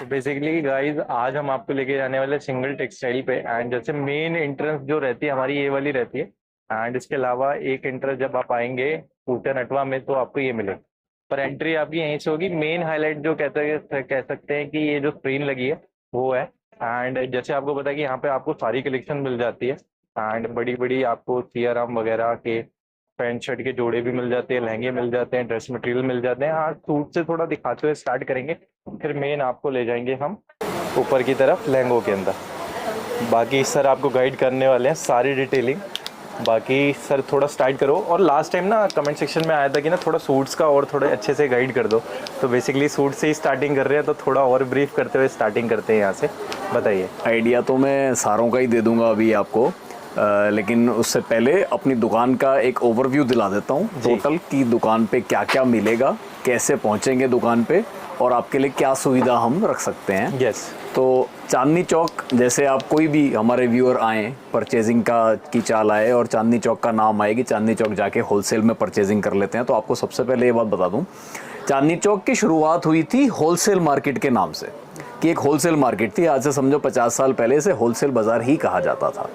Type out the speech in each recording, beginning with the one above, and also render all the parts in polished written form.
तो basically guys आज हम आपको लेके जाने वाले सिंगल टेक्सटाइल पे। एंड जैसे मेन एंट्रेंस जो रहती है हमारी ये वाली रहती है। एंड इसके अलावा एक एंट्रेंस जब आप आएंगे पूजा नटवा में तो आपको ये मिलेगा। पर एंट्री आपकी यहीं से होगी। मेन हाईलाइट जो कह सकते हैं कि ये जो स्क्रीन लगी है वो है। एंड जैसे आपको पता है कि यहाँ पे आपको सारी कलेक्शन मिल जाती है। एंड बड़ी बड़ी आपको सियाराम वगैरह के पैंट शर्ट के जोड़े भी मिल जाते हैं, लहंगे मिल जाते हैं, ड्रेस मटेरियल मिल जाते हैं। हाँ, सूट से थोड़ा दिखाते हुए स्टार्ट करेंगे, फिर मेन आपको ले जाएंगे हम ऊपर की तरफ लहंगों के अंदर। बाकी सर आपको गाइड करने वाले हैं सारी डिटेलिंग। बाकी सर थोड़ा स्टार्ट करो। और लास्ट टाइम ना कमेंट सेक्शन में आया था कि ना थोड़ा सूट्स का और थोड़े अच्छे से गाइड कर दो, तो बेसिकली सूट से ही स्टार्टिंग कर रहे हैं, तो थोड़ा और ब्रीफ करते हुए स्टार्टिंग करते हैं यहाँ से। बताइए। आइडिया तो मैं सारों का ही दे दूंगा अभी आपको, लेकिन उससे पहले अपनी दुकान का एक ओवरव्यू दिला देता हूँ टोटल कि दुकान पे क्या क्या मिलेगा, कैसे पहुँचेंगे दुकान पे और आपके लिए क्या सुविधा हम रख सकते हैं। यस। तो चांदनी चौक, जैसे आप कोई भी हमारे व्यूअर आए परचेजिंग का की चाल आए और चांदनी चौक का नाम आए कि चांदनी चौक जाके होलसेल में परचेजिंग कर लेते हैं, तो आपको सबसे पहले ये बात बता दूं, चांदनी चौक की शुरुआत हुई थी होलसेल मार्केट के नाम से, कि एक होलसेल मार्केट थी। आज से समझो 50 साल पहले इसे होलसेल बाजार ही कहा जाता था।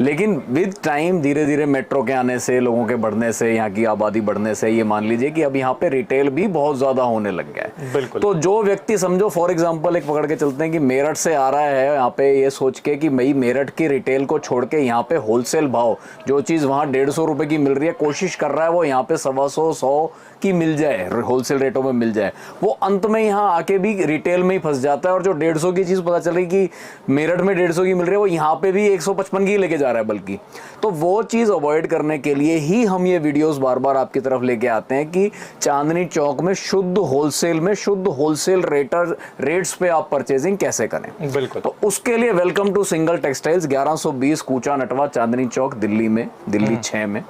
लेकिन विद टाइम धीरे धीरे मेट्रो के आने से, लोगों के बढ़ने से, यहाँ की आबादी बढ़ने से, ये मान लीजिए कि अब यहाँ पे रिटेल भी बहुत ज़्यादा होने लग गया है। बिल्कुल। तो जो व्यक्ति समझो फॉर एग्जांपल एक पकड़ के चलते हैं कि मेरठ से आ रहा है यहाँ पे, ये सोच के कि भाई मेरठ की रिटेल को छोड़ के यहाँ पे होलसेल भाव जो चीज़ वहाँ 150 रुपये की मिल रही है, कोशिश कर रहा है वो यहाँ पे 125-100 की मिल जाए, होलसेल रेटों में मिल जाए, वो अंत में यहाँ आके भी रिटेल में ही फंस जाता है। और जो 150 की चीज़ पता चल रही कि मेरठ में 150 की मिल रही है, वो यहाँ पे भी 155 की लेके जा रहा है बल्कि। तो वो चीज़ अवॉइड करने के लिए ही हम ये वीडियोस बार बार आपकी तरफ लेके आते हैं कि चांदनी चौक में शुद्ध होलसेल में शुद्ध होलसेल रेट्स पे आप परचेजिंग कैसे करें। बिल्कुल। तो उसके लिए वेलकम टू सिंगल टेक्सटाइल्स, 1120 कूचा नटवा, चांदनी चौक, दिल्ली में, दिल्ली 6 में।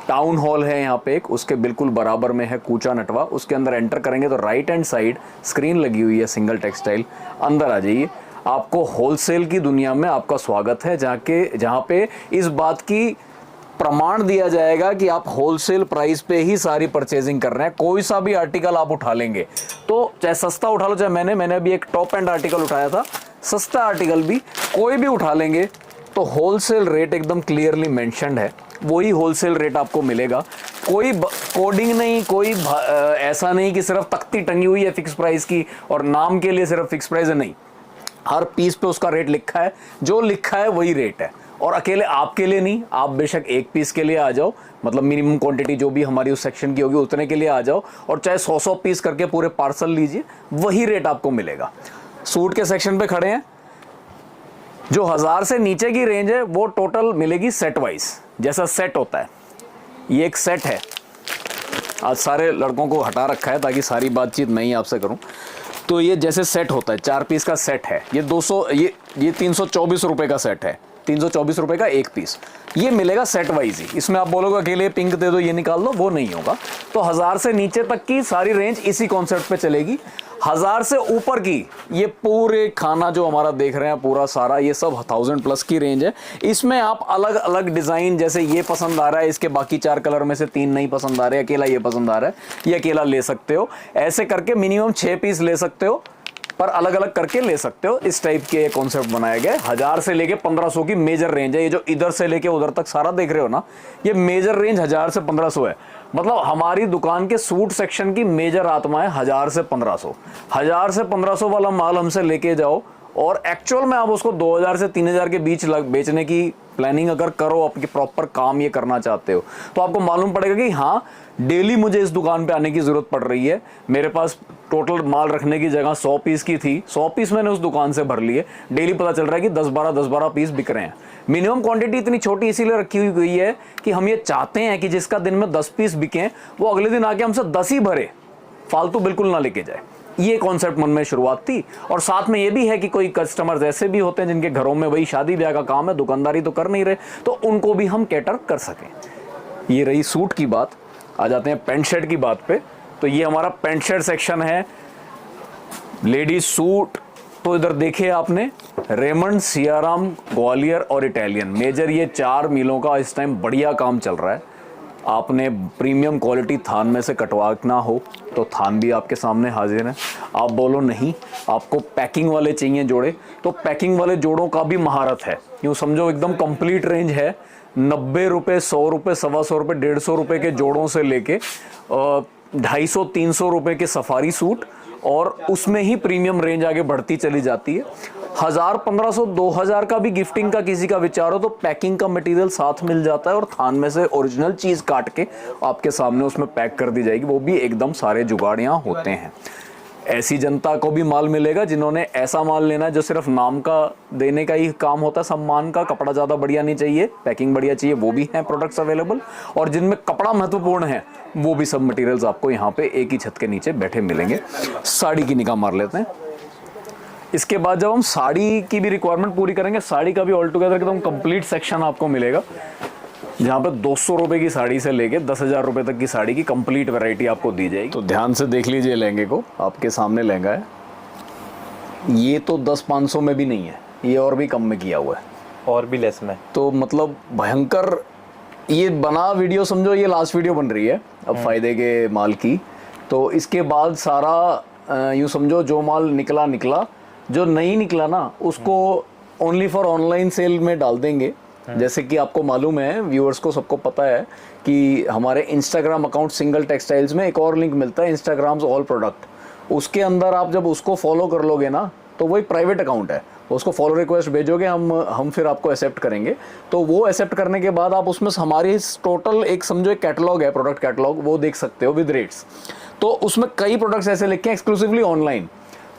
टाउन हॉल है यहाँ पे एक, उसके बिल्कुल बराबर में है कूचा नटवा। उसके अंदर एंटर करेंगे तो राइट हैंड साइड स्क्रीन लगी हुई है सिंगल टेक्सटाइल, अंदर आ जाइए। आपको होलसेल की दुनिया में आपका स्वागत है, जहाँ पे इस बात की प्रमाण दिया जाएगा कि आप होलसेल प्राइस पे ही सारी परचेजिंग कर रहे हैं। कोई सा भी आर्टिकल आप उठा लेंगे, तो चाहे सस्ता उठा लो, चाहे मैंने अभी एक टॉप एंड आर्टिकल उठाया था, सस्ता आर्टिकल भी कोई भी उठा लेंगे तो होलसेल रेट एकदम क्लियरली मेंशन्ड है, वही होलसेल रेट आपको मिलेगा। कोई कोडिंग नहीं, कोई ऐसा नहीं कि सिर्फ तख्ती टंगी हुई है फिक्स प्राइस की और नाम के लिए सिर्फ फिक्स प्राइस है, नहीं, हर पीस पे उसका रेट लिखा है, जो लिखा है वही रेट है। और अकेले आपके लिए नहीं, आप बेशक एक पीस के लिए आ जाओ, मतलब मिनिमम क्वांटिटी जो भी हमारी उस सेक्शन की होगी उतने के लिए आ जाओ, और चाहे 100 पीस करके पूरे पार्सल लीजिए, वही रेट आपको मिलेगा। सूट के सेक्शन पे खड़े हैं, जो 1000 से नीचे की रेंज है वो टोटल मिलेगी सेट वाइज, जैसा सेट होता है। ये एक सेट है, आज सारे लड़कों को हटा रखा है ताकि सारी बातचीत मैं ही आपसे करूं। तो ये जैसे सेट होता है, 4 पीस का सेट है, ये 200, ये 324 रुपए का सेट है, 324 रुपए का एक पीस। ये मिलेगा सेट वाइज ही, इसमें आप बोलोगे अकेले पिंक दे दो, ये निकाल दो, वो नहीं होगा। तो 1000 से नीचे तक की सारी रेंज इसी कॉन्सेप्ट पे चलेगी। 1000 से ऊपर की ये पूरे खाना जो हमारा देख रहे हैं पूरा सारा, ये सब 1000 प्लस की रेंज है। इसमें आप अलग अलग डिजाइन, जैसे ये पसंद आ रहा है, इसके बाकी 4 कलर में से 3 नहीं पसंद आ रहे, अकेला ये पसंद आ रहा है, ये अकेला ले सकते हो। ऐसे करके मिनिमम 6 पीस ले सकते हो, पर अलग अलग करके ले सकते हो। इस टाइप के कॉन्सेप्ट बनाया गया है। 1000 से लेके 1500 की मेजर रेंज है। ये जो इधर से लेके उधर तक सारा देख रहे हो ना, ये मेजर रेंज 1000 से 1500 है। मतलब हमारी दुकान के सूट सेक्शन की मेजर आत्मा है 1000 से 1500। 1000 से 1500 वाला माल हमसे लेके जाओ और एक्चुअल में आप उसको 2000 से 3000 के बीच बेचने की प्लानिंग अगर करो, आपके प्रॉपर काम ये करना चाहते हो, तो आपको मालूम पड़ेगा कि हाँ, डेली मुझे इस दुकान पे आने की जरूरत पड़ रही है। मेरे पास टोटल माल रखने की जगह 100 पीस की थी, 100 पीस मैंने उस दुकान से भर लिए। डेली पता चल रहा है कि 10-12 पीस बिक रहे हैं। मिनिमम क्वांटिटी इतनी छोटी इसीलिए रखी हुई गई है कि हम ये चाहते हैं कि जिसका दिन में 10 पीस बिकें, वो अगले दिन आके हमसे 10 ही भरे, फालतू बिल्कुल ना लेके जाए। ये कॉन्सेप्ट मन में शुरुआत थी। और साथ में ये भी है कि कोई कस्टमर्स ऐसे भी होते हैं जिनके घरों में वही शादी ब्याह का काम है, दुकानदारी तो कर नहीं रहे, तो उनको भी हम कैटर कर सकें। ये रही सूट की बात। आ जाते हैं पैंट शर्ट की बात पे। तो ये हमारा पैंट शर्ट सेक्शन है, लेडीज सूट। तो इधर देखिए आपने, रेमंड, सियाराम, ग्वालियर और इटालियन, मेजर ये 4 मिलों का इस टाइम बढ़िया काम चल रहा है। आपने प्रीमियम क्वालिटी थान में से कटवाना हो तो थान भी आपके सामने हाजिर है। आप बोलो नहीं आपको पैकिंग वाले चाहिए जोड़े, तो पैकिंग वाले जोड़ों का भी महारत है। यूँ समझो एकदम कंप्लीट रेंज है। 90 रुपये, 100 रुपये, 125 रुपये, 150 रुपये के जोड़ों से लेके 250-300 रुपये के सफारी सूट, और उसमें ही प्रीमियम रेंज आगे बढ़ती चली जाती है। 1000, 1500, 2000 का भी गिफ्टिंग का किसी का विचार हो तो पैकिंग का मटेरियल साथ मिल जाता है, और थान में से ओरिजिनल चीज़ काट के आपके सामने उसमें पैक कर दी जाएगी। वो भी एकदम सारे जुगाड़ यहाँ होते हैं। ऐसी जनता को भी माल मिलेगा जिन्होंने ऐसा माल लेना है जो सिर्फ नाम का देने का ही काम होता है, सम्मान का, कपड़ा ज़्यादा बढ़िया नहीं चाहिए, पैकिंग बढ़िया चाहिए, वो भी हैं प्रोडक्ट्स अवेलेबल। और जिनमें कपड़ा महत्वपूर्ण है वो भी सब मटेरियल्स आपको यहाँ पे एक ही छत के नीचे बैठे मिलेंगे। साड़ी की निगाह मार लेते हैं। इसके बाद जब हम साड़ी की भी रिक्वायरमेंट पूरी करेंगे, साड़ी का भी ऑल टुगेदर एकदम कंप्लीट सेक्शन आपको मिलेगा, जहाँ पे 200 रुपये की साड़ी से लेके 10,000 रुपये तक की साड़ी की कंप्लीट वैरायटी आपको दी जाएगी। तो ध्यान से देख लीजिए लहंगे को, आपके सामने लहंगा है। ये तो 10-500 में भी नहीं है, ये और भी कम में किया हुआ है, और भी लेस में। तो मतलब भयंकर ये बना वीडियो, समझो ये लास्ट वीडियो बन रही है अब फायदे के माल की। तो इसके बाद सारा यूँ समझो जो माल निकला, जो नहीं निकला ना उसको ओनली फॉर ऑनलाइन सेल में डाल देंगे। जैसे कि आपको मालूम है, व्यूअर्स को सबको पता है कि हमारे इंस्टाग्राम अकाउंट सिंगल टेक्सटाइल्स में एक और लिंक मिलता है, इंस्टाग्राम्स ऑल प्रोडक्ट। उसके अंदर आप जब उसको फॉलो कर लोगे ना तो वही प्राइवेट अकाउंट है, उसको फॉलो रिक्वेस्ट भेजोगे, हम फिर आपको एक्सेप्ट करेंगे। तो वो एक्सेप्ट करने के बाद आप उसमें हमारी टोटल एक समझो एक कैटलॉग है, प्रोडक्ट कैटलॉग, वो देख सकते हो विद रेट्स। तो उसमें कई प्रोडक्ट्स ऐसे लिखे हैं एक्सक्लूसिवली ऑनलाइन।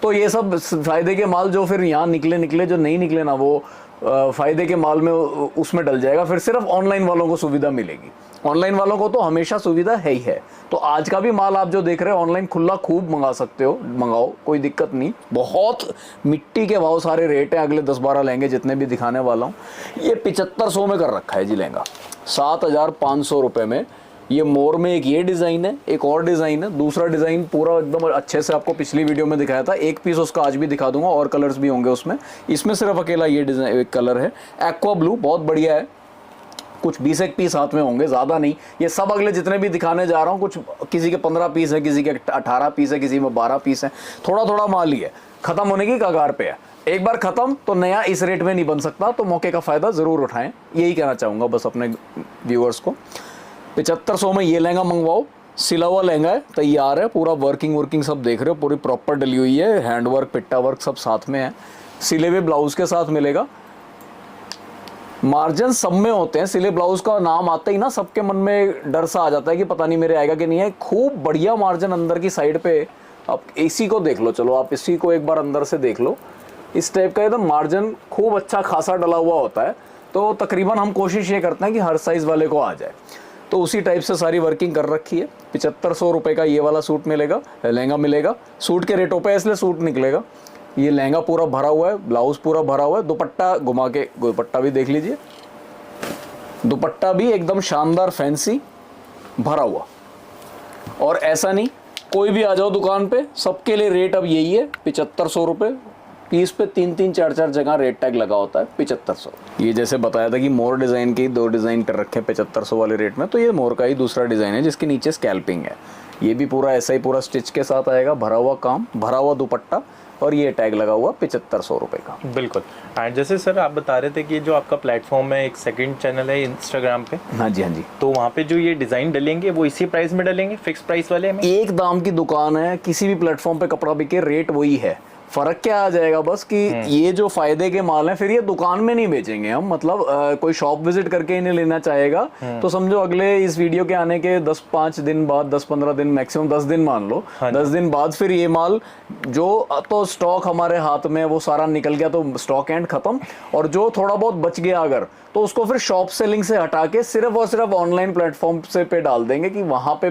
तो ये सब फायदे के माल जो फिर यहाँ निकले, जो नहीं निकले ना वो फायदे के माल में उसमें डल जाएगा। फिर सिर्फ ऑनलाइन वालों को सुविधा मिलेगी, ऑनलाइन वालों को तो हमेशा सुविधा है ही है। तो आज का भी माल आप जो देख रहे हो ऑनलाइन खुला खूब मंगा सकते हो, मंगाओ, कोई दिक्कत नहीं। बहुत मिट्टी के भाव सारे रेट हैं, अगले 10-12 लहंगे जितने भी दिखाने वाला हूँ। ये 7500 में कर रखा है जी लहंगा, 7500 रुपये में। ये मोर में एक ये डिज़ाइन है, एक और डिज़ाइन है, दूसरा डिज़ाइन पूरा एकदम अच्छे से आपको पिछली वीडियो में दिखाया था। एक पीस उसका आज भी दिखा दूंगा, और कलर्स भी होंगे उसमें। इसमें सिर्फ अकेला ये डिज़ाइन एक कलर है, एक्वा ब्लू, बहुत बढ़िया है। कुछ 20 एक पीस हाथ में होंगे, ज़्यादा नहीं। ये सब अगले जितने भी दिखाने जा रहा हूँ, कुछ किसी के 15 पीस है, किसी के 18 पीस है, किसी में 12 पीस है। थोड़ा थोड़ा माल ही है, ख़त्म होने की कगार पे है। एक बार ख़त्म तो नया इस रेट में नहीं बन सकता, तो मौके का फ़ायदा ज़रूर उठाएं, यही कहना चाहूँगा बस अपने व्यूअर्स को। 7500 में ये लहंगा मंगवाओ, सिला हुआ लहंगा है, तैयार है, पूरा वर्किंग सब देख रहे हो, पूरी प्रॉपर डली हुई है, हैंड वर्क, पिट्टा वर्क सब साथ में है। सिले हुए ब्लाउज के साथ मिलेगा। मार्जिन सब में होते हैं, सिले ब्लाउज का नाम आता ही ना सबके मन में डर सा आ जाता है कि पता नहीं मेरे आएगा कि नहीं है। खूब बढ़िया मार्जिन अंदर की साइड पे। आप इसी को देख लो, चलो आप इसी को एक बार अंदर से देख लो, इस टाइप का एकदम मार्जिन खूब अच्छा खासा डला हुआ होता है। तो तकरीबन हम कोशिश ये करते हैं कि हर साइज़ वाले को आ जाए, तो उसी टाइप से सारी वर्किंग कर रखी है। 7500 रुपये का ये वाला सूट मिलेगा, लहंगा मिलेगा। सूट के रेटों पे इसलिए सूट निकलेगा। ये लहंगा पूरा भरा हुआ है, ब्लाउज पूरा भरा हुआ है, दुपट्टा घुमा के दुपट्टा भी देख लीजिए, दुपट्टा भी एकदम शानदार फैंसी भरा हुआ। और ऐसा नहीं, कोई भी आ जाओ दुकान पे, सबके लिए रेट अब यही है, 7500 रुपये पीस पे। 3-3, 4-4 जगह रेट टैग लगा होता है, 7500। ये जैसे बताया था कि मोर डिज़ाइन के 2 डिज़ाइन कर रखे हैं 7500 वाले रेट में, तो ये मोर का ही दूसरा डिज़ाइन है जिसके नीचे स्कैल्पिंग है। ये भी पूरा ऐसा ही पूरा स्टिच के साथ आएगा, भरा हुआ काम, भरा हुआ दुपट्टा, और ये टैग लगा हुआ 7500 रुपये का। बिल्कुल। एंड जैसे सर आप बता रहे थे कि जो आपका प्लेटफॉर्म है, एक सेकंड चैनल है इंस्टाग्राम पे। हाँ जी, हाँ जी। तो वहाँ पे जो ये डिज़ाइन डलेंगे वो इसी प्राइस में डलेंगे, फिक्स प्राइस वाले में? एक दाम की दुकान है, किसी भी प्लेटफॉर्म पे कपड़ा बिके रेट वही है। फर्क क्या आ जाएगा बस कि ये जो फायदे के माल हैं फिर ये दुकान में नहीं बेचेंगे हम, मतलब कोई शॉप विजिट करके इन्हें लेना चाहेगा तो समझो अगले इस वीडियो के आने के 10-5 दिन बाद, 10-15 दिन, मैक्सिमम 10 दिन मान लो, 10 दिन बाद फिर ये माल जो तो स्टॉक हमारे हाथ में वो सारा निकल गया तो स्टॉक एंड खत्म, और जो थोड़ा बहुत बच गया अगर तो उसको फिर शॉप सेलिंग से हटा के सिर्फ और सिर्फ ऑनलाइन प्लेटफॉर्म से पे डाल देंगे कि वहां पे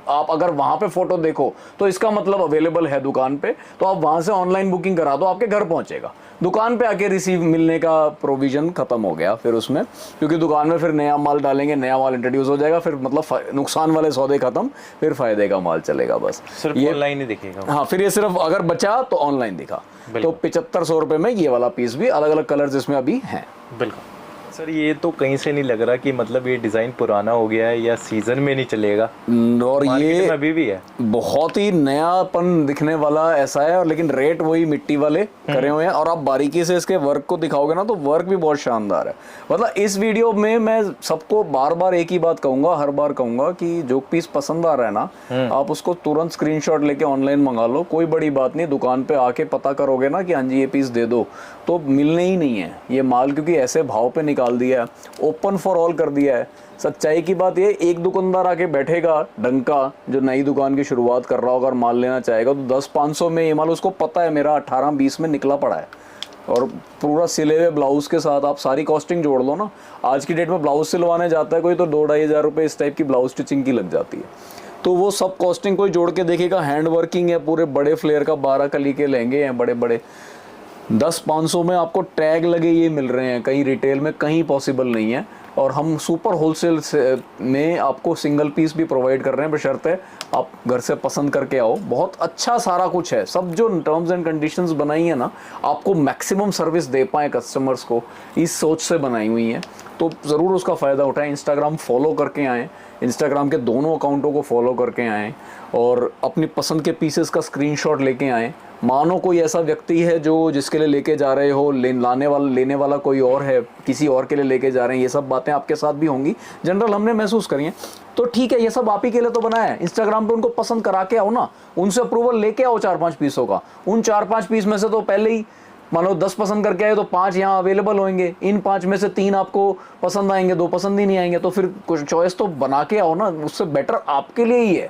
आप अगर वहां पे फोटो देखो तो इसका मतलब अवेलेबल है दुकान पे, तो आप वहां से ऑनलाइन बुकिंग करा दो, आपके घर पहुंचेगा। दुकान पे आके रिसीव मिलने का प्रोविजन खत्म हो गया फिर उसमें, क्योंकि दुकान में फिर नया माल डालेंगे, नया माल इंट्रोड्यूस हो जाएगा, फिर मतलब नुकसान वाले सौदे खत्म, फिर फायदे का माल चलेगा बस। सिर्फ ये ऑनलाइन ही दिखेगा। हाँ, फिर ये सिर्फ अगर बचा तो ऑनलाइन दिखा। तो 7500 रुपये में ये वाला पीस भी, अलग अलग कलर इसमें अभी हैं। बिल्कुल। सर ये तो कहीं से नहीं लग रहा कि मतलब ये डिज़ाइन पुराना हो गया है या सीज़न में नहीं चलेगा, और मार्केट ये में अभी भी है। बहुत ही नयापन दिखने वाला ऐसा है, और लेकिन रेट वही मिट्टी वाले करे हुए हैं। और आप बारीकी से इसके वर्क को दिखाओगे ना तो वर्क भी बहुत शानदार है। मतलब इस वीडियो में मैं सबको बार बार एक ही बात कहूंगा, हर बार कहूंगा कि जो पीस पसंद आ रहा है ना, आप उसको तुरंत स्क्रीनशॉट लेके ऑनलाइन मंगा लो, कोई बड़ी बात नहीं। दुकान पे आके पता करोगे ना कि हाँ जी ये पीस दे दो, तो मिलने ही नहीं है ये माल, क्योंकि ऐसे भाव पे निकाल दिया है, ओपन फॉर ऑल कर दिया है। सच्चाई की बात ये, एक दुकानदार आके बैठेगा डंका, जो नई दुकान की शुरुआत कर रहा होगा और माल लेना चाहेगा, तो 10-500 में ये माल उसको पता है मेरा 18-20 में निकला पड़ा है। और पूरा सिले हुए ब्लाउज के साथ आप सारी कॉस्टिंग जोड़ लो ना, आज की डेट में ब्लाउज सिलवाने जाता है कोई तो 2-2.5 हज़ार रुपये इस टाइप की ब्लाउज स्टिचिंग की लग जाती है। तो वो सब कॉस्टिंग कोई जोड़ के देखेगा, हैंड वर्किंग है, पूरे बड़े फ्लेयर का 12 कली के लहंगे हैं बड़े बड़े, 10-500 में आपको टैग लगे ये मिल रहे हैं, कहीं रिटेल में कहीं पॉसिबल नहीं है। और हम सुपर होलसेल में आपको सिंगल पीस भी प्रोवाइड कर रहे हैं, बशर्ते आप घर से पसंद करके आओ। बहुत अच्छा सारा कुछ है, सब जो टर्म्स एंड कंडीशंस बनाई है ना, आपको मैक्सिमम सर्विस दे पाए कस्टमर्स को, इस सोच से बनाई हुई हैं। तो ज़रूर उसका फ़ायदा उठाएं। इंस्टाग्राम फॉलो करके आएँ, इंस्टाग्राम के दोनों अकाउंटों को फॉलो करके आएँ और अपनी पसंद के पीसेस का स्क्रीनशॉट लेके आएँ। मानो कोई ऐसा व्यक्ति है जो जिसके लिए लेके जा रहे हो, लेने वाला कोई और है, किसी और के लिए लेके जा रहे हैं, ये सब बातें आपके साथ भी होंगी, जनरल हमने महसूस करी हैं। तो ठीक है, ये सब आप ही के लिए तो बनाया है। इंस्टाग्राम पे उनको पसंद करा के आओ ना, उनसे अप्रूवल लेके आओ 4-5 पीसों का। उन 4-5 पीस में से तो पहले ही मानो 10 पसंद करके आए तो 5 यहाँ अवेलेबल होंगे, इन 5 में से 3 आपको पसंद आएंगे, 2 पसंद ही नहीं आएंगे। तो फिर कुछ चॉइस तो बना के आओ ना, उससे बेटर आपके लिए ही है,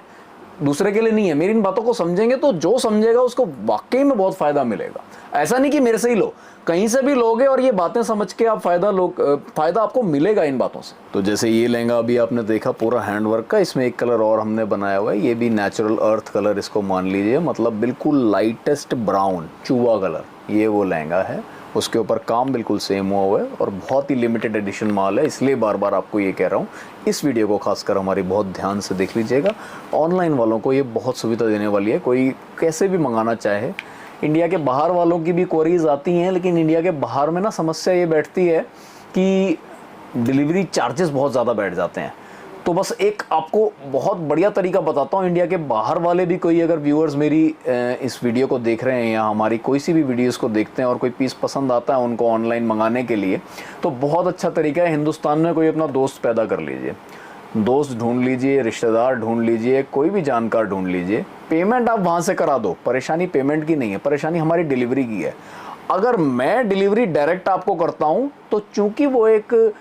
दूसरे के लिए नहीं है। मेरी इन बातों को समझेंगे तो जो समझेगा उसको वाकई में बहुत फायदा मिलेगा। ऐसा नहीं कि मेरे से ही लो, कहीं से भी लोगे और ये बातें समझ के आप फायदा आपको मिलेगा इन बातों से। तो जैसे ये लहंगा अभी आपने देखा पूरा हैंडवर्क का, इसमें एक कलर और हमने बनाया हुआ है, ये भी नेचुरल अर्थ कलर इसको मान लीजिए, मतलब बिल्कुल लाइटेस्ट ब्राउन चूहा कलर, ये वो लहंगा है। उसके ऊपर काम बिल्कुल सेम हुआ है और बहुत ही लिमिटेड एडिशन माल है, इसलिए बार बार आपको ये कह रहा हूँ। इस वीडियो को खासकर हमारी बहुत ध्यान से देख लीजिएगा। ऑनलाइन वालों को ये बहुत सुविधा देने वाली है, कोई कैसे भी मंगाना चाहे। इंडिया के बाहर वालों की भी क्वेरीज आती हैं, लेकिन इंडिया के बाहर में ना समस्या ये बैठती है कि डिलीवरी चार्जेस बहुत ज़्यादा बैठ जाते हैं। तो बस एक आपको बहुत बढ़िया तरीका बताता हूँ, इंडिया के बाहर वाले भी कोई अगर व्यूअर्स मेरी इस वीडियो को देख रहे हैं या हमारी कोई सी भी वीडियोस को देखते हैं और कोई पीस पसंद आता है उनको ऑनलाइन मंगाने के लिए, तो बहुत अच्छा तरीका है। हिंदुस्तान में कोई अपना दोस्त पैदा कर लीजिए, दोस्त ढूंढ लीजिए, रिश्तेदार ढूंढ लीजिए, कोई भी जानकार ढूंढ लीजिए, पेमेंट आप वहाँ से करा दो। परेशानी पेमेंट की नहीं है, परेशानी हमारी डिलीवरी की है। अगर मैं डिलीवरी डायरेक्ट आपको करता हूँ तो चूँकि वो एक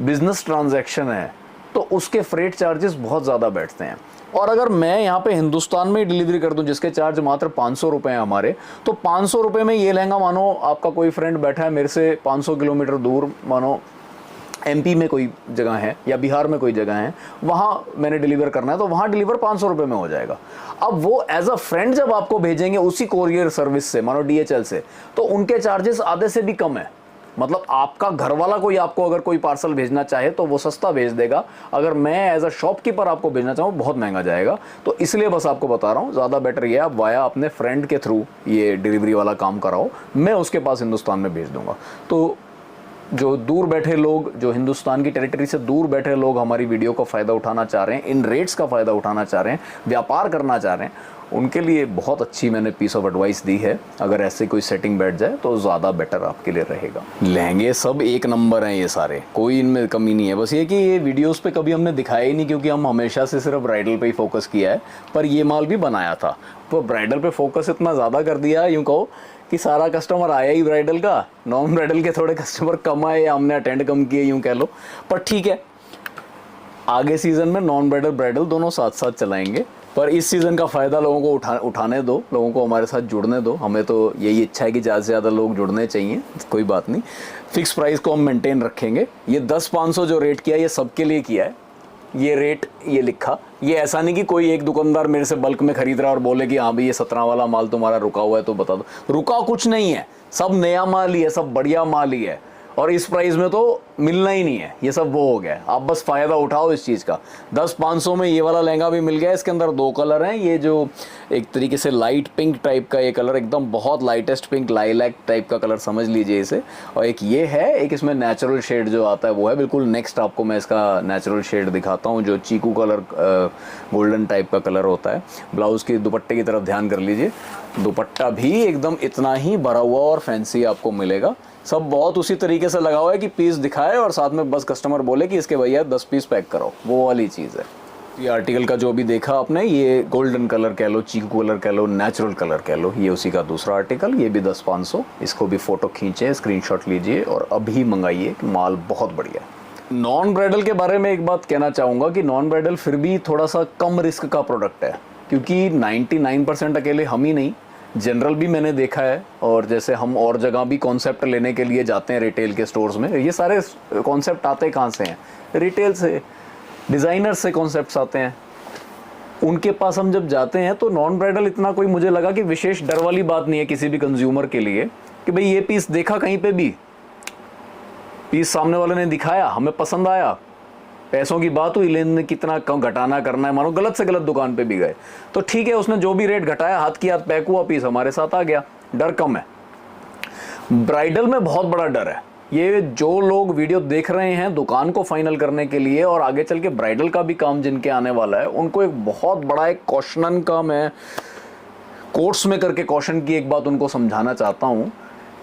बिजनेस ट्रांजैक्शन है तो उसके फ्रेट चार्जेस बहुत ज़्यादा बैठते हैं। और अगर मैं यहाँ पे हिंदुस्तान में डिलीवरी कर दूँ जिसके चार्ज मात्र 500 रुपये हैं हमारे, तो 500 रुपये में ये लहंगा, मानो आपका कोई फ्रेंड बैठा है मेरे से 500 किलोमीटर दूर, मानो एमपी में कोई जगह है या बिहार में कोई जगह है, वहाँ मैंने डिलीवर करना है, तो वहाँ डिलीवर 500 रुपये में हो जाएगा। अब वो एज अ फ्रेंड जब आपको भेजेंगे उसी कोरियर सर्विस से, मानो DHL से, तो उनके चार्जेस आधे से भी कम है। मतलब आपका घर वाला कोई आपको अगर कोई पार्सल भेजना चाहे तो वो सस्ता भेज देगा, अगर मैं एज अ शॉपकीपर आपको भेजना चाहूँ बहुत महंगा जाएगा। तो इसलिए बस आपको बता रहा हूँ, ज़्यादा बेटर ये आप वाया अपने फ्रेंड के थ्रू ये डिलीवरी वाला काम कराओ, मैं उसके पास हिंदुस्तान में भेज दूँगा। तो जो दूर बैठे लोग, जो हिंदुस्तान की टेरिटरी से दूर बैठे लोग हमारी वीडियो का फ़ायदा उठाना चाह रहे हैं, इन रेट्स का फ़ायदा उठाना चाह रहे हैं, व्यापार करना चाह रहे हैं, उनके लिए बहुत अच्छी मैंने पीस ऑफ एडवाइस दी है। अगर ऐसे कोई सेटिंग बैठ जाए तो ज़्यादा बेटर आपके लिए रहेगा। लहंगे सब एक नंबर हैं, ये सारे, कोई इनमें कमी नहीं है। बस ये कि ये वीडियोस पे कभी हमने दिखाया ही नहीं, क्योंकि हम हमेशा से सिर्फ ब्राइडल पे ही फोकस किया है। पर ये माल भी बनाया था, तो ब्राइडल पे फोकस इतना ज़्यादा कर दिया, यूँ कहो कि सारा कस्टमर आया ही ब्राइडल का, नॉन ब्राइडल के थोड़े कस्टमर कम आए या हमने अटेंड कम किए, यूँ कह लो। पर ठीक है, आगे सीज़न में नॉन ब्राइडल ब्राइडल दोनों साथ साथ चलाएंगे। पर इस सीज़न का फ़ायदा लोगों को उठाने दो, लोगों को हमारे साथ जुड़ने दो। हमें तो यही इच्छा है कि ज़्यादा से ज़्यादा लोग जुड़ने चाहिए। कोई बात नहीं, फ़िक्स प्राइस को हम मेंटेन रखेंगे। ये 10-500 जो रेट किया ये सबके लिए किया है, ये रेट ये लिखा। ये ऐसा नहीं कि कोई एक दुकानदार मेरे से बल्क में खरीद रहा है और बोले कि हाँ भाई ये 17 वाला माल तुम्हारा रुका हुआ है तो बता दो। रुका कुछ नहीं है, सब नया माल ही है, सब बढ़िया माल ही है। और इस प्राइस में तो मिलना ही नहीं है, ये सब वो हो गया है। आप बस फ़ायदा उठाओ इस चीज़ का। 10-500 में ये वाला लहंगा भी मिल गया। इसके अंदर 2 कलर हैं। ये जो एक तरीके से लाइट पिंक टाइप का ये कलर, एकदम बहुत लाइटेस्ट पिंक, लाइलैक टाइप का कलर समझ लीजिए इसे। और एक ये है, एक इसमें नेचुरल शेड जो आता है वो है बिल्कुल। नेक्स्ट आपको मैं इसका नेचुरल शेड दिखाता हूँ, जो चीकू कलर, गोल्डन टाइप का कलर होता है। ब्लाउज़ की दुपट्टे की तरफ ध्यान कर लीजिए, दुपट्टा भी एकदम इतना ही भरा हुआ और फैंसी आपको मिलेगा। सब बहुत उसी तरीके से लगा हुआ है कि पीस दिखाए और साथ में बस कस्टमर बोले कि इसके भैया 10 पीस पैक करो, वो वाली चीज़ है। ये आर्टिकल का जो अभी देखा आपने, ये गोल्डन कलर कह लो, चीकू कलर कह लो, नेचुरल कलर कह लो, ये उसी का दूसरा आर्टिकल। ये भी 10-500। इसको भी फ़ोटो खींचे, स्क्रीनशॉट लीजिए और अभी मंगाइए, माल बहुत बढ़िया है। नॉन ब्राइडल के बारे में एक बात कहना चाहूँगा कि नॉन ब्राइडल फिर भी थोड़ा सा कम रिस्क का प्रोडक्ट है, क्योंकि 99% अकेले हम ही नहीं, जनरल भी मैंने देखा है। और जैसे हम और जगह भी कॉन्सेप्ट लेने के लिए जाते हैं रिटेल के स्टोर्स में, ये सारे कॉन्सेप्ट आते कहाँ से हैं? रिटेल से, डिज़ाइनर से कॉन्सेप्ट्स आते हैं। उनके पास हम जब जाते हैं तो नॉन ब्राइडल इतना कोई, मुझे लगा कि विशेष डर वाली बात नहीं है किसी भी कंज्यूमर के लिए कि भाई ये पीस देखा कहीं पे भी, पीस सामने वाले ने दिखाया, हमें पसंद आया, पैसों की बात हुई, लेन देन कितना कम घटाना करना है, मानो गलत से गलत दुकान पे भी गए तो ठीक है, उसने जो भी रेट घटाया, हाथ की हाथ पैक हुआ, पीस हमारे साथ आ गया, डर कम है। ब्राइडल में बहुत बड़ा डर है। ये जो लोग वीडियो देख रहे हैं दुकान को फाइनल करने के लिए और आगे चल के ब्राइडल का भी काम जिनके आने वाला है, उनको एक बहुत बड़ा एक कॉशनन का, मैं कोर्स में करके कॉशन की एक बात उनको समझाना चाहता हूँ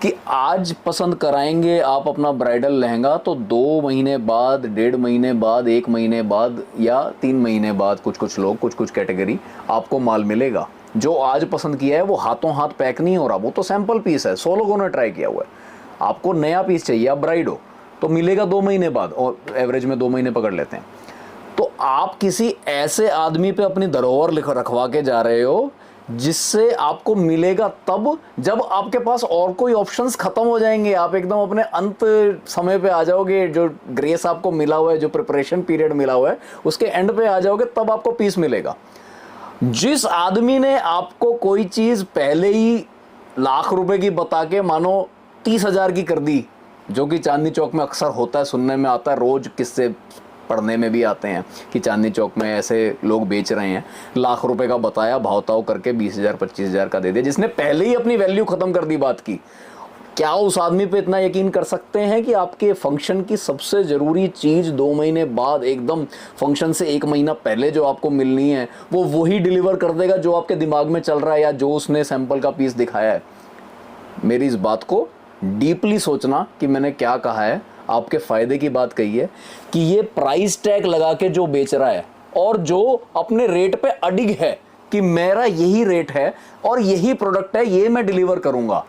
कि आज पसंद कराएंगे आप अपना ब्राइडल लहंगा तो 2 महीने बाद, 1.5 महीने बाद, 1 महीने बाद या 3 महीने बाद, कुछ लोग, कुछ कैटेगरी आपको माल मिलेगा। जो आज पसंद किया है वो हाथों हाथ पैक नहीं हो रहा, वो तो सैंपल पीस है, 100 लोगों ने ट्राई किया हुआ है। आपको नया पीस चाहिए, आप ब्राइड हो तो मिलेगा 2 महीने बाद, और एवरेज में 2 महीने पकड़ लेते हैं। तो आप किसी ऐसे आदमी पे अपनी धरोहर रखवा के जा रहे हो जिससे आपको मिलेगा तब जब आपके पास और कोई ऑप्शंस खत्म हो जाएंगे, आप एकदम अपने अंत समय पे आ जाओगे, जो ग्रेस आपको मिला हुआ है, जो प्रिपरेशन पीरियड मिला हुआ है उसके एंड पे आ जाओगे, तब आपको पीस मिलेगा। जिस आदमी ने आपको कोई चीज़ पहले ही लाख रुपए की बता के मानो 30,000 की कर दी, जो कि चांदनी चौक में अक्सर होता है, सुनने में आता है, रोज किस्से पढ़ने में भी आते हैं कि चांदनी चौक में ऐसे लोग बेच रहे हैं, लाख रुपए का बताया, भाव ताव करके 20,000 25,000 का दे दिया, जिसने पहले ही अपनी वैल्यू खत्म कर दी बात की। क्या उस आदमी पे इतना यकीन कर सकते हैं कि आपके फंक्शन की सबसे ज़रूरी चीज़ 2 महीने बाद, एकदम फंक्शन से 1 महीना पहले जो आपको मिलनी है, वो वही डिलीवर कर देगा जो आपके दिमाग में चल रहा है या जो उसने सैंपल का पीस दिखाया है? मेरी इस बात को डीपली सोचना कि मैंने क्या कहा है, आपके फ़ायदे की बात कही है कि ये प्राइस टैग लगा के जो बेच रहा है और जो अपने रेट पे अडिग है कि मेरा यही रेट है और यही प्रोडक्ट है, ये मैं डिलीवर करूंगा,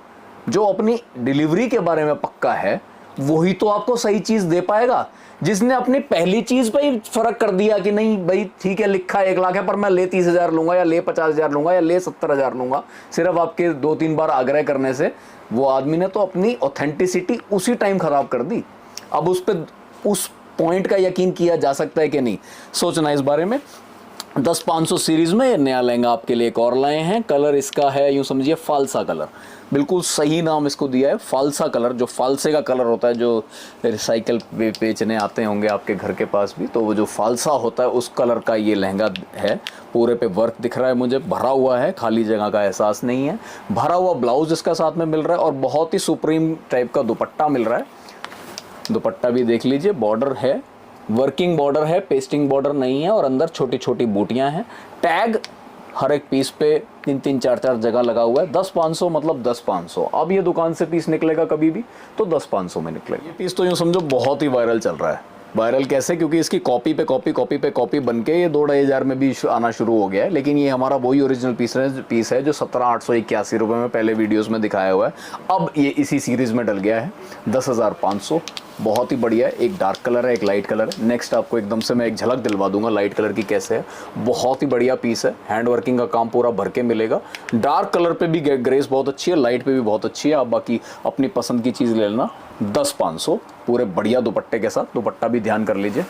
जो अपनी डिलीवरी के बारे में पक्का है, वही तो आपको सही चीज़ दे पाएगा। जिसने अपनी पहली चीज़ पे ही फ़र्क कर दिया कि नहीं भाई ठीक है, लिखा 1 लाख है पर मैं ले 30,000 लूँगा या ले 50,000 लूँगा या ले 70,000 लूँगा, सिर्फ आपके 2-3 बार आग्रह करने से, वो आदमी ने तो अपनी ऑथेंटिसिटी उसी टाइम ख़राब कर दी। अब उस पॉइंट का यकीन किया जा सकता है कि नहीं, सोचना इस बारे में। 10-500 सीरीज़ में नया लहंगा आपके लिए एक और लाए हैं। कलर इसका है, यूँ समझिए फालसा कलर, बिल्कुल सही नाम इसको दिया है, फालसा कलर। जो फालसे का कलर होता है, जो रिसाइकल बेचने आते होंगे आपके घर के पास भी, तो वो जो फालसा होता है उस कलर का ये लहंगा है। पूरे पे वर्क दिख रहा है मुझे, भरा हुआ है, खाली जगह का एहसास नहीं है। भरा हुआ ब्लाउज इसका साथ में मिल रहा है और बहुत ही सुप्रीम टाइप का दुपट्टा मिल रहा है। दुपट्टा भी देख लीजिए, बॉर्डर है, वर्किंग बॉर्डर है, पेस्टिंग बॉर्डर नहीं है, और अंदर छोटी छोटी बूटियां हैं। टैग हर एक पीस पे 3-3 4-4 जगह लगा हुआ है। 10-500 मतलब 10-500। अब ये दुकान से पीस निकलेगा कभी भी तो 10-500 में निकलेगा। ये पीस तो यूँ समझो बहुत ही वायरल चल रहा है। वायरल कैसे? क्योंकि इसकी कॉपी पे कॉपी बन के ये 2-2.5 हज़ार में भी आना शुरू हो गया है। लेकिन ये हमारा वही ओरिजिनल पीस है जो 17,881 रुपये में पहले वीडियोस में दिखाया हुआ है। अब ये इसी सीरीज़ में डल गया है 10,500। बहुत ही बढ़िया है। एक डार्क कलर है, एक लाइट कलर है। नेक्स्ट आपको एकदम से मैं एक झलक दिलवा दूंगा लाइट कलर की कैसे है। बहुत ही बढ़िया पीस है, हैंड वर्किंग का काम पूरा भर के मिलेगा। डार्क कलर पे भी ग्रेस बहुत अच्छी है, लाइट पे भी बहुत अच्छी है। आप बाकी अपनी पसंद की चीज़ ले लेना। 10,500 पूरे बढ़िया दुपट्टे के साथ। दुपट्टा भी ध्यान कर लीजिए।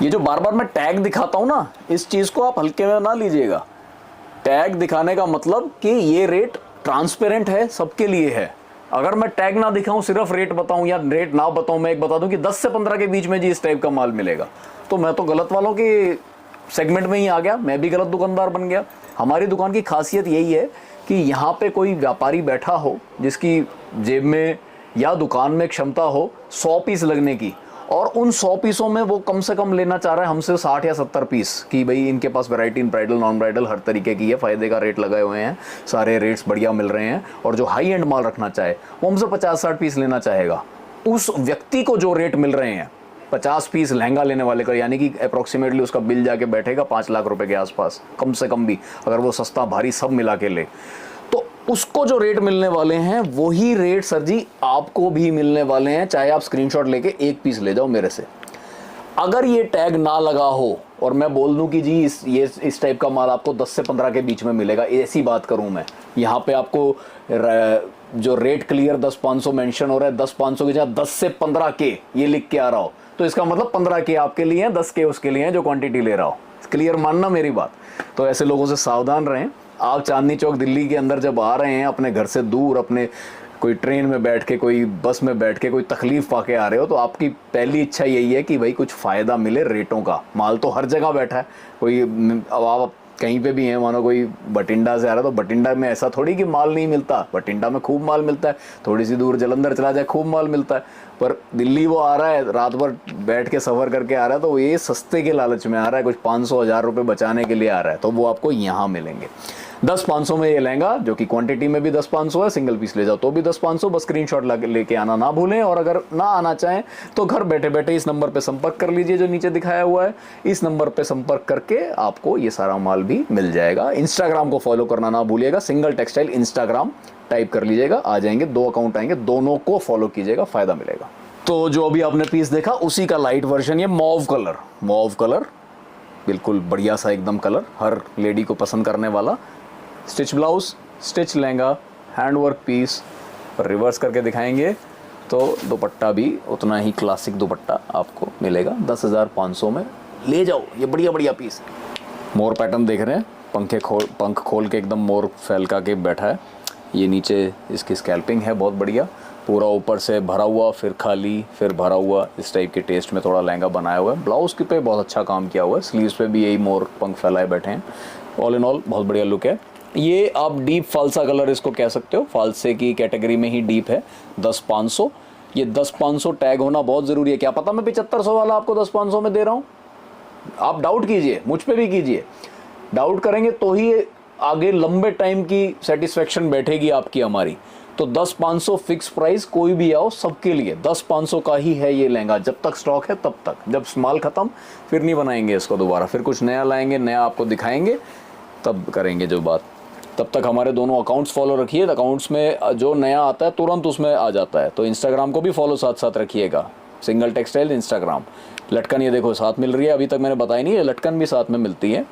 ये जो बार बार मैं टैग दिखाता हूँ ना, इस चीज़ को आप हल्के में ना लीजिएगा। टैग दिखाने का मतलब कि ये रेट ट्रांसपेरेंट है, सबके लिए है। अगर मैं टैग ना दिखाऊं, सिर्फ रेट बताऊं या रेट ना बताऊं, मैं एक बता दूं कि 10 से 15 के बीच में जी इस टाइप का माल मिलेगा, तो मैं तो गलत वालों के सेगमेंट में ही आ गया, मैं भी गलत दुकानदार बन गया। हमारी दुकान की खासियत यही है कि यहाँ पे कोई व्यापारी बैठा हो जिसकी जेब में या दुकान में क्षमता हो 100 पीस लगने की, और उन 100 पीसों में वो कम से कम लेना चाह रहा है हमसे 60 या 70 पीस, कि भाई इनके पास वैरायटी ब्राइडल नॉन ब्राइडल हर तरीके की है, फ़ायदे का रेट लगाए हुए हैं, सारे रेट्स बढ़िया मिल रहे हैं, और जो हाई एंड माल रखना चाहे वो हमसे 50-60 पीस लेना चाहेगा। उस व्यक्ति को जो रेट मिल रहे हैं 50 पीस लहंगा लेने वाले का, यानी कि अप्रॉक्सीमेटली उसका बिल जाके बैठेगा 5 लाख रुपए के आसपास, कम से कम भी, अगर वो सस्ता भारी सब मिला के ले, तो उसको जो रेट मिलने वाले हैं वही रेट सर जी आपको भी मिलने वाले हैं, चाहे आप स्क्रीनशॉट लेके एक पीस ले जाओ मेरे से। अगर ये टैग ना लगा हो और मैं बोल दूं कि जी इस टाइप का माल आपको 10 से 15 के बीच में मिलेगा, ऐसी बात करूं मैं, यहाँ पे आपको जो रेट क्लियर 10-500 मेंशन हो रहा है, 10-500 की जगह 10 से 15 के ये लिख के आ रहा हो, तो इसका मतलब 15 के आपके लिए हैं, 10 के उसके लिए हैं जो क्वांटिटी ले रहा हो। क्लियर मानना मेरी बात। तो ऐसे लोगों से सावधान रहें। आप चांदनी चौक दिल्ली के अंदर जब आ रहे हैं, अपने घर से दूर, अपने कोई ट्रेन में बैठ के, कोई बस में बैठ के, कोई तकलीफ पाके आ रहे हो, तो आपकी पहली इच्छा यही है कि भाई कुछ फ़ायदा मिले रेटों का। माल तो हर जगह बैठा है, कोई अब आप कहीं पे भी हैं, मानो कोई बठिंडा से आ रहा है तो बठिंडा में ऐसा थोड़ी कि माल नहीं मिलता, बठिंडा में खूब माल मिलता है, थोड़ी सी दूर जलंधर चला जाए खूब माल मिलता है, पर दिल्ली वो आ रहा है, रात भर बैठ के सफ़र करके आ रहा है, तो ये सस्ते के लालच में आ रहा है, कुछ 500-1000 रुपये बचाने के लिए आ रहा है, तो वो आपको यहाँ मिलेंगे। 10-500 में ये लहंगा, जो कि क्वांटिटी में भी 10-500 है, सिंगल पीस ले जाओ तो भी 10-500, बस स्क्रीनशॉट लेके आना ना भूलें। और अगर ना आना चाहें तो घर बैठे बैठे इस नंबर पे संपर्क कर लीजिए जो नीचे दिखाया हुआ है, इस नंबर पे संपर्क करके आपको ये सारा माल भी मिल जाएगा। इंस्टाग्राम को फॉलो करना ना भूलिएगा, सिंगल टेक्सटाइल इंस्टाग्राम टाइप कर लीजिएगा, आ जाएंगे, 2 अकाउंट आएंगे, दोनों को फॉलो कीजिएगा, फायदा मिलेगा। तो जो अभी आपने पीस देखा उसी का लाइट वर्जन, ये मॉव कलर, बिल्कुल बढ़िया सा एकदम कलर, हर लेडी को पसंद करने वाला। Stitch blouse, stitch lehenga, handwork piece, reverse करके दिखाएंगे तो दुपट्टा भी उतना ही क्लासिक दुपट्टा आपको मिलेगा 10,500 में। ले जाओ ये बढ़िया बढ़िया पीस। मोर पैटर्न देख रहे हैं, पंख खोल के एकदम मोर फैलका के बैठा है। ये नीचे इसकी स्कैल्पिंग है बहुत बढ़िया, पूरा ऊपर से भरा हुआ, फिर खाली, फिर भरा हुआ, इस टाइप के टेस्ट में थोड़ा लहंगा बनाया हुआ है। ब्लाउज के पे बहुत अच्छा काम किया हुआ है, स्लीव्स पे भी यही मोर पंख फैलाए बैठे हैं। ऑल इन ऑल बहुत बढ़िया लुक है। ये आप डीप फालसा कलर इसको कह सकते हो, फालसे की कैटेगरी में ही डीप है। 10,500, ये 10,500 टैग होना बहुत ज़रूरी है। क्या पता मैं 7500 वाला आपको 10,500 में दे रहा हूँ। आप डाउट कीजिए, मुझ पे भी कीजिए, डाउट करेंगे तो ही आगे लंबे टाइम की सेटिस्फेक्शन बैठेगी आपकी हमारी। तो 10,500 फिक्स प्राइस, कोई भी आओ सबके लिए 10,500 का ही है ये लहंगा, जब तक स्टॉक है तब तक। जब माल ख़त्म फिर नहीं बनाएंगे इसको दोबारा, फिर कुछ नया लाएंगे, नया आपको दिखाएंगे, तब करेंगे जो बात। तब तक हमारे दोनों अकाउंट्स फॉलो रखिए, अकाउंट्स में जो नया आता है तुरंत उसमें आ जाता है। तो इंस्टाग्राम को भी फॉलो साथ साथ रखिएगा, सिंगल टेक्सटाइल इंस्टाग्राम। लटकन ये देखो साथ मिल रही है, अभी तक मैंने बताई नहीं है, लटकन भी साथ में मिलती है।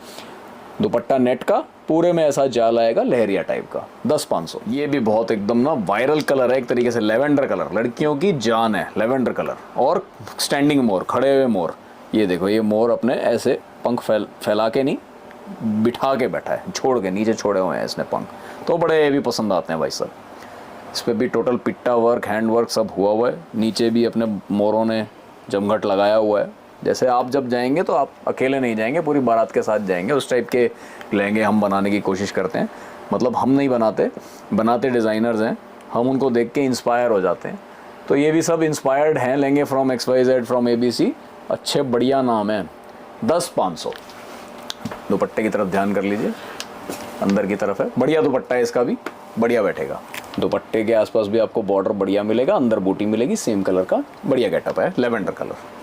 दुपट्टा नेट का, पूरे में ऐसा जाल आएगा लहरिया टाइप का, 10,500। ये भी बहुत एकदम ना वायरल कलर है एक तरीके से, लेवेंडर कलर, लड़कियों की जान है लेवेंडर कलर। और स्टैंडिंग मोर, खड़े हुए मोर, ये देखो ये मोर अपने ऐसे पंख फैला के नहीं, बिठा के बैठा है, छोड़ के नीचे छोड़े हुए हैं इसने पंख, तो बड़े ये भी पसंद आते हैं भाई साहब। इस पर भी टोटल पिट्टा वर्क, हैंड वर्क सब हुआ हुआ है। नीचे भी अपने मोरों ने जमघट लगाया हुआ है। जैसे आप जब जाएंगे तो आप अकेले नहीं जाएंगे, पूरी बारात के साथ जाएंगे, उस टाइप के लहंगे हम बनाने की कोशिश करते हैं। मतलब हम नहीं बनाते डिज़ाइनर्स हैं, हम उनको देख के इंस्पायर हो जाते हैं। तो ये भी सब इंस्पायर्ड हैं लहंगे फ्रॉम XYZ, फ्रॉम ABC, अच्छे बढ़िया नाम है। 10,500। दुपट्टे की तरफ ध्यान कर लीजिए, अंदर की तरफ है, बढ़िया दुपट्टा है, इसका भी बढ़िया बैठेगा। दुपट्टे के आसपास भी आपको बॉर्डर बढ़िया मिलेगा, अंदर बूटी मिलेगी, सेम कलर का बढ़िया गेटअप है, लेवेंडर कलर।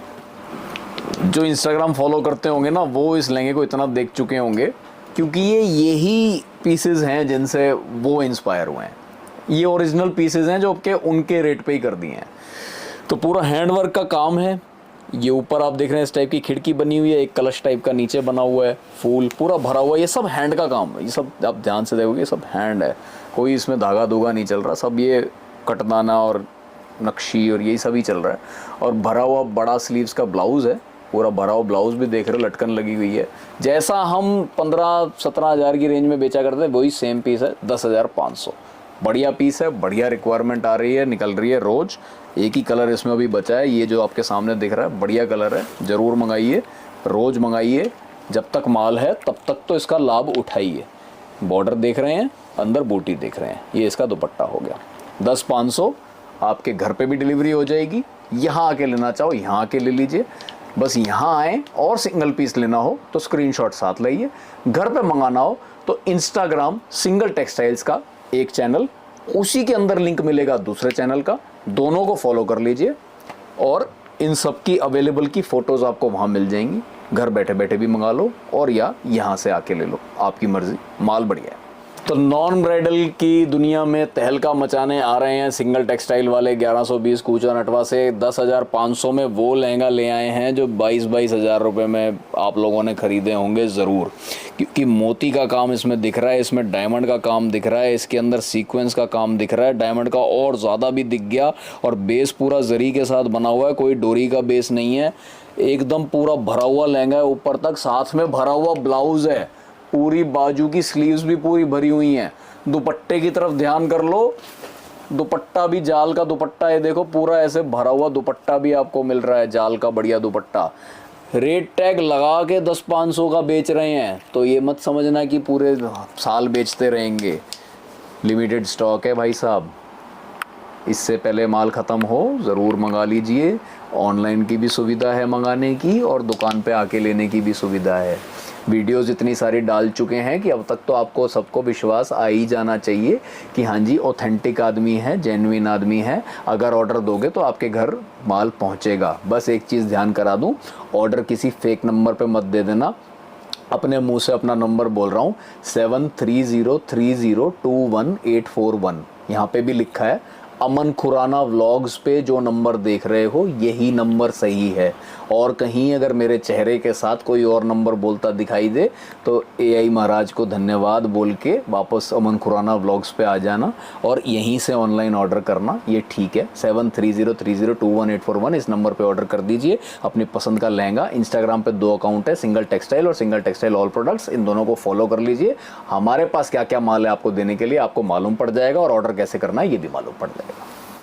जो इंस्टाग्राम फॉलो करते होंगे ना, वो इस लहंगे को इतना देख चुके होंगे, क्योंकि ये यही पीसेस हैं जिनसे वो इंस्पायर हुए हैं। ये ओरिजिनल पीसेस हैं जो आपके उनके रेट पे ही कर दिए हैं। तो पूरा हैंडवर्क का काम है। ये ऊपर आप देख रहे हैं इस टाइप की खिड़की बनी हुई है, एक कलश टाइप का नीचे बना हुआ है, फूल पूरा भरा हुआ है। ये सब हैंड का काम है, ये सब आप ध्यान से देखोगे सब हैंड है, कोई इसमें धागा धूगा नहीं चल रहा, सब ये कटदाना और नक्शी और यही सब ही चल रहा है। और भरा हुआ बड़ा स्लीव्स का ब्लाउज़ है, पूरा भरा हुआ ब्लाउज़ भी देख रहे हो, लटकन लगी हुई है। जैसा हम 15-17 हज़ार की रेंज में बेचा करते हैं वही सेम पीस है 10,500। बढ़िया पीस है, बढ़िया रिक्वायरमेंट आ रही है, निकल रही है रोज। एक ही कलर इसमें अभी बचा है, ये जो आपके सामने दिख रहा है, बढ़िया कलर है, ज़रूर मंगाइए, रोज मंगाइए, जब तक माल है तब तक तो इसका लाभ उठाइए। बॉर्डर देख रहे हैं, अंदर बूटी देख रहे हैं, ये इसका दुपट्टा हो गया। 10-500 आपके घर पे भी डिलीवरी हो जाएगी। यहाँ आके लेना चाहो यहाँ आके ले लीजिए, बस यहाँ आए और सिंगल पीस लेना हो तो स्क्रीनशॉट साथ लाइए। घर पे मंगाना हो तो इंस्टाग्राम सिंगल टेक्सटाइल्स का एक चैनल, उसी के अंदर लिंक मिलेगा दूसरे चैनल का, दोनों को फॉलो कर लीजिए और इन सब की अवेलेबल की फ़ोटोज़ आपको वहाँ मिल जाएंगी। घर बैठे बैठे भी मंगा लो और या यहाँ से आके ले लो, आपकी मर्ज़ी, माल बढ़िया है। तो नॉन ब्राइडल की दुनिया में तहलका मचाने आ रहे हैं सिंगल टेक्सटाइल वाले 1120 कूचा नटवा से। 10,500 में वो लहंगा ले आए हैं जो 22-22 हज़ार रुपये में आप लोगों ने ख़रीदे होंगे ज़रूर, क्योंकि मोती का काम इसमें दिख रहा है, इसमें डायमंड का काम दिख रहा है, इसके अंदर सीक्वेंस का काम दिख रहा है, डायमंड का और ज़्यादा भी दिख गया, और बेस पूरा जरी के साथ बना हुआ है, कोई डोरी का बेस नहीं है, एकदम पूरा भरा हुआ लहंगा है ऊपर तक, साथ में भरा हुआ ब्लाउज़ है, पूरी बाजू की स्लीव्स भी पूरी भरी हुई हैं। दुपट्टे की तरफ ध्यान कर लो, दुपट्टा भी जाल का दुपट्टा है, देखो पूरा ऐसे भरा हुआ दुपट्टा भी आपको मिल रहा है, जाल का बढ़िया दुपट्टा। रेट टैग लगा के 10-500 का बेच रहे हैं, तो ये मत समझना कि पूरे साल बेचते रहेंगे। लिमिटेड स्टॉक है भाई साहब, इससे पहले माल ख़त्म हो ज़रूर मंगा लीजिए। ऑनलाइन की भी सुविधा है मंगाने की और दुकान पे आके लेने की भी सुविधा है। वीडियोज़ इतनी सारी डाल चुके हैं कि अब तक तो आपको सबको विश्वास आ ही जाना चाहिए कि हाँ जी ऑथेंटिक आदमी है, जेन्युइन आदमी है। अगर ऑर्डर दोगे तो आपके घर माल पहुंचेगा। बस एक चीज़ ध्यान करा दूं, ऑर्डर किसी फेक नंबर पे मत दे देना। अपने मुंह से अपना नंबर बोल रहा हूँ, 7303021841। यहाँ पे भी लिखा है अमन खुराना व्लॉग्स पे जो नंबर देख रहे हो यही नंबर सही है, और कहीं अगर मेरे चेहरे के साथ कोई और नंबर बोलता दिखाई दे तो एआई महाराज को धन्यवाद बोल के वापस अमन खुराना व्लॉग्स पे आ जाना और यहीं से ऑनलाइन ऑर्डर करना, ये ठीक है। 7303021841 इस नंबर पे ऑर्डर कर दीजिए अपनी पसंद का लहंगा। इंस्टाग्राम पे 2 अकाउंट है, सिंगल टेक्सटाइल और सिंगल टेक्सटाइल ऑल प्रोडक्ट्स, इन दोनों को फॉलो कर लीजिए। हमारे पास क्या क्या माल है आपको देने के लिए आपको मालूम पड़ जाएगा, और ऑर्डर कैसे करना है ये भी मालूम पड़ जाएगा।